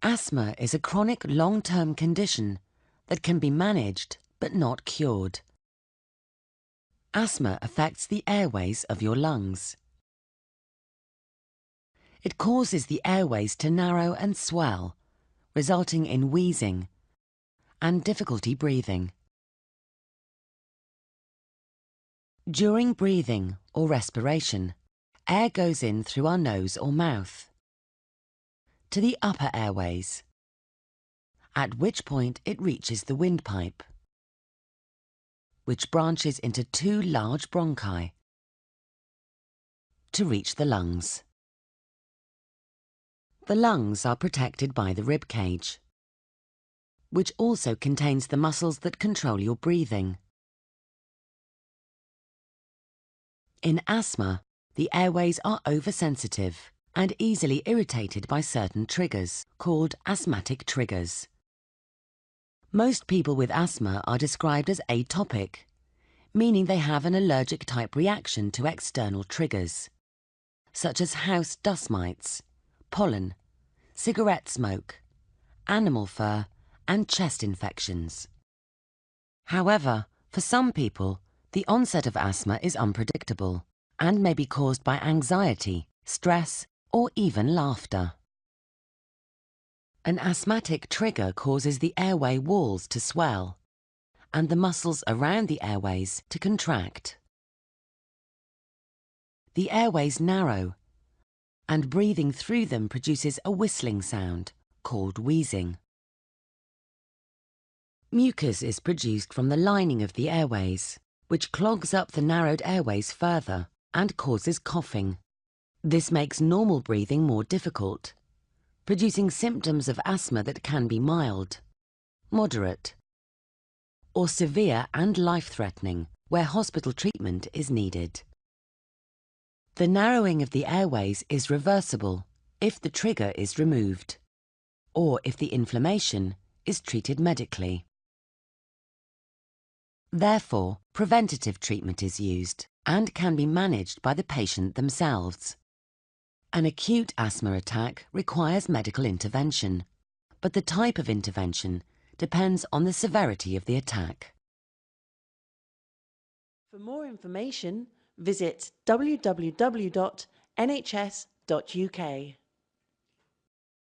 Asthma is a chronic long-term condition that can be managed but not cured. Asthma affects the airways of your lungs. It causes the airways to narrow and swell, resulting in wheezing and difficulty breathing. During breathing or respiration, air goes in through our nose or mouth to the upper airways, at which point it reaches the windpipe, which branches into two large bronchi to reach the lungs. The lungs are protected by the rib cage, which also contains the muscles that control your breathing. In asthma, the airways are oversensitive and easily irritated by certain triggers, called asthmatic triggers. Most people with asthma are described as atopic, meaning they have an allergic type reaction to external triggers, such as house dust mites, pollen, cigarette smoke, animal fur, and chest infections. However, for some people, the onset of asthma is unpredictable and may be caused by anxiety, stress, or even laughter. An asthmatic trigger causes the airway walls to swell and the muscles around the airways to contract. The airways narrow, and breathing through them produces a whistling sound called wheezing. Mucus is produced from the lining of the airways, which clogs up the narrowed airways further and causes coughing. This makes normal breathing more difficult, producing symptoms of asthma that can be mild, moderate, or severe and life-threatening, where hospital treatment is needed. The narrowing of the airways is reversible if the trigger is removed, or if the inflammation is treated medically. Therefore, preventative treatment is used and can be managed by the patient themselves. An acute asthma attack requires medical intervention, but the type of intervention depends on the severity of the attack. For more information, visit www.nhs.uk.